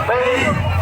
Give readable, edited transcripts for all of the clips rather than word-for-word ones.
Baik.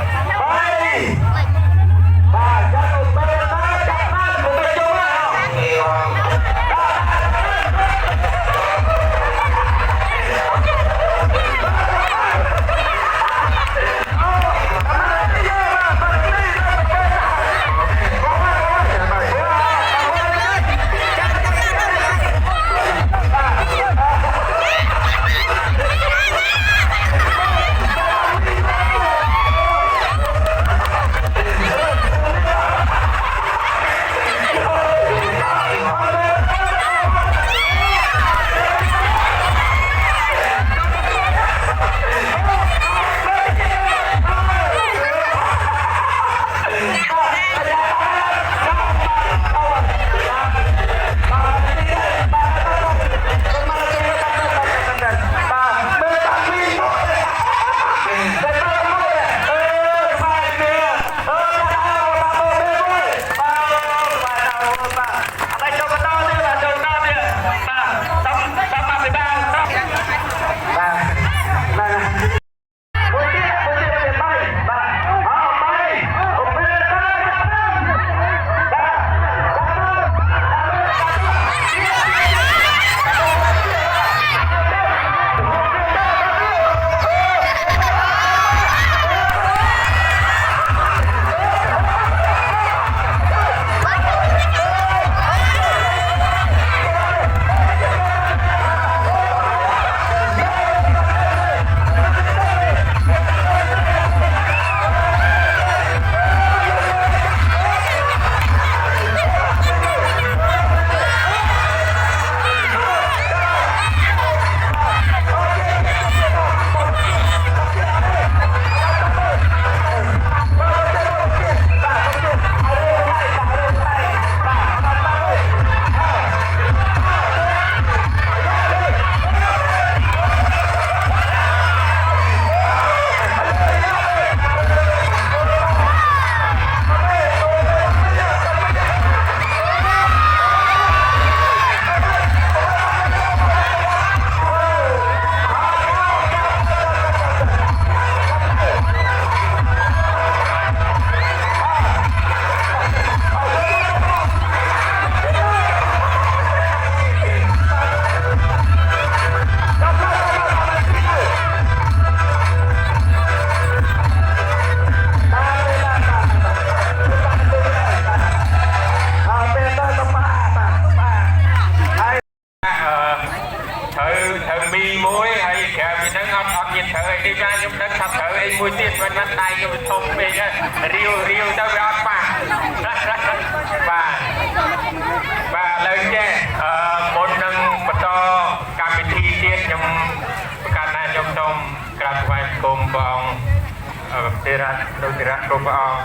ទីរៈលោកទីរៈគ្រប់ព្រះអង្គ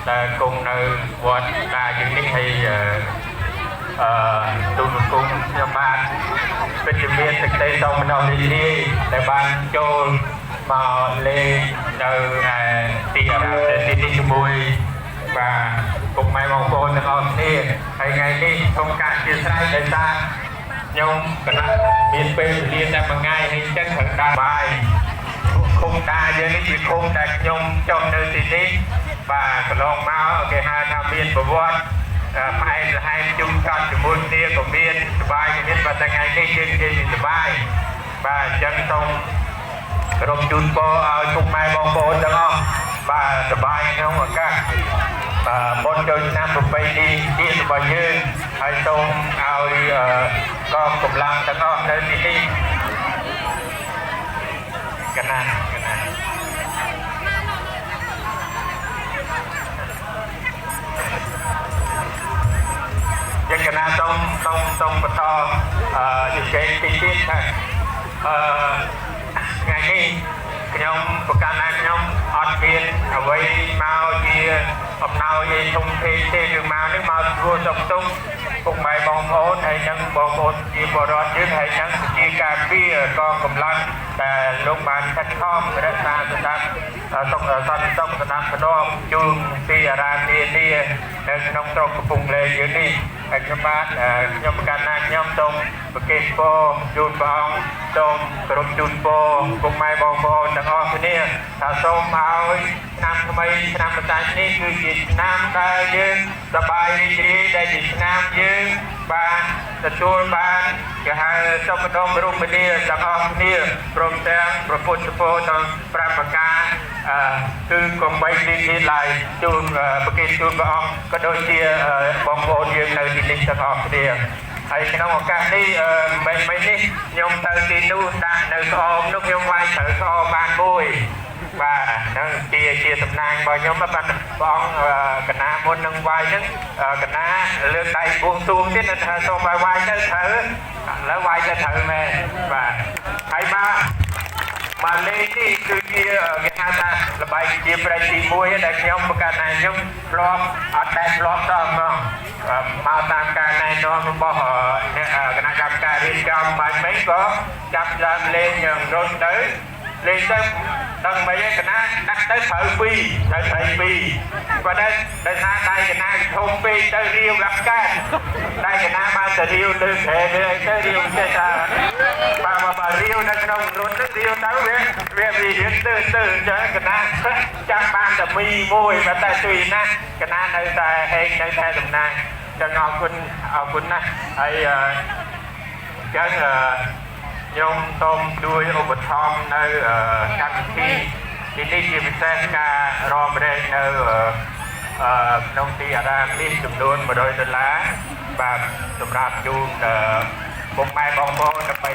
ដែលគង់នៅវត្តតាយើងនេះហើយទូលគុំខ្ញុំបាទពិតជាមានសេចក្តីសោមនស្សរីករាយដែលបានចូលមកលេងនៅទីអារាមទីនេះជាមួយបាទពុកម៉ែបងប្អូនទាំងអស់គ្នាហើយថ្ងៃនេះសូមការអធិស្ឋានដោយសារខ្ញុំគណៈមានពេលវេលាតែមួយថ្ងៃហើយចឹងត្រូវដើរបាយឃុំតាយើងនេះជាឃុំដែលខ្ញុំចុះនៅទីនេះបាទកន្លងមកគេហៅថាមានប្រវត្តិផ្អែកលហែកជុំកត់ជាមួយគ្នាក៏មានសបាយក៏មានបាទតែថ្ងៃនេះយើងនិយាយពីសបាយបាទអញ្ចឹងសូមគោរពជូនពរឲ្យពុកម៉ែបងប្អូនទាំងអស់បាទសបាយក្នុងឱកាសបុណ្យចូលឆ្នាំប្រពៃណីជាតិរបស់យើងហើយសូមឲ្យកងកម្លាំងទាំងអស់នៅទីនេះកណាយ៉ាងកណាសូមបន្តជជែកតិចទៀតថាថ្ងៃនេះខ្ញុំប្រកាសថាខ្ញុំអត់មានអ្វីមកជាអំណោយឯធំធេងទេគឺមកនេះមកធ្វើសុខទុក្ខពុកម៉ែបងប្អូនហើយនឹងបងប្អូនជាបរិវត្តយើងហើយនឹងជាការពារកងកម្លាំងដែលលោកបានខិតខំរក្សាស្ដាប់សុខសន្តិសុខស្ដាប់ស្ដាប់ជូនពីអារាមនានានៅក្នុងស្រុកកំពង់លែងយើងនេះហើយខ្ញុំបាទខ្ញុំប្រកាសថាខ្ញុំសូមប្រកេតពរជូនព្រះអង្គសូមគោរពជូនពរពុកម៉ែបងប្អូនទាំងអស់គ្នាថាសូមឲ្យឆ្នាំថ្មីឆ្នាំបតានេះគឺជាឆ្នាំដែលយើងសប្បាយរីករាយដែលជាឆ្នាំយើងបានទទួលបានគេហៅសុខដុមរមនាទាំងអស់គ្នាព្រមទាំងប្រពុតពរទាំង5ប្រការគឺកុំបីនេះឡើយជូនប្រកេតជូនព្រះអង្គក៏ដូចជាបងប្អូនយើងនៅទីនេះទាំងអស់គ្នាហើយក្នុងឱកាសនេះមិននេះខ្ញុំទៅទីនោះដាក់នៅស្អមនោះខ្ញុំវាយត្រូវស្អមបានមួយបាទហ្នឹងជាសំណាងរបស់ខ្ញុំបាទព្រះអង្គកណាមុននឹងវាយហ្នឹងកណាលើកដៃបួងសួងទៀតថាសូមឲ្យវាយទៅត្រូវឥឡូវវាយទៅត្រូវមែនបាទហើយមកលេងនេះគឺជាគេហៅថាល្បែងជាប្រៃទី1ដែលខ្ញុំប្រកាសថាខ្ញុំធ្លាប់អត់ដែលធ្លាប់តមកតាមការណែនាំរបស់គណៈកម្មការរៀបចំបាញ់មិញក៏ចាប់ដើមលេងរត់ទៅលេងទៅដឹងមិនឯកណាដាក់ទៅត្រូវ2ប៉ុន្តែដោយសារដៃកណាធំពេកទៅរាវដាក់កាត់ដៃកណាបានទៅរាវលើខែទៅរាវចេះថាបើរាវនៅក្នុងរត់ទៅរាវទៅវារៀងទៅអញ្ចឹងកណាចាប់បានតែមីមួយប៉ុន្តែជួយណាស់កណានៅតែហេងនៅតែតំណាងចឹងអរគុណណាស់ហើយចឹងខ្ញុំសូមជួយឧបត្ថម្ភនៅកម្មវិធីទីនេះជាពិសេសការរំលែកនៅក្នុងទីអារាមនេះចំនួន$100បាទសម្រាប់ជូនពុកម៉ែបងប្អូនដើម្បី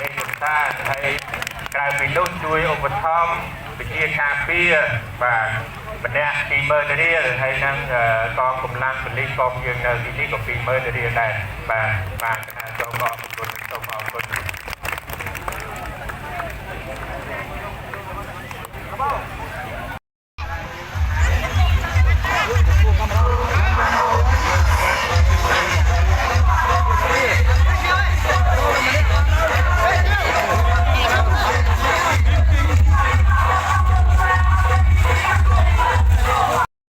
លេងកម្សាន្តហើយក្រៅពីនោះជួយឧបត្ថម្ភវិជាការពារបាទម្នាក់$20000ហើយនឹងកងកម្លាំងប៉ូលីសកងយើងនៅទីនេះក៏$20000ដែរបាទសូមអរគុណ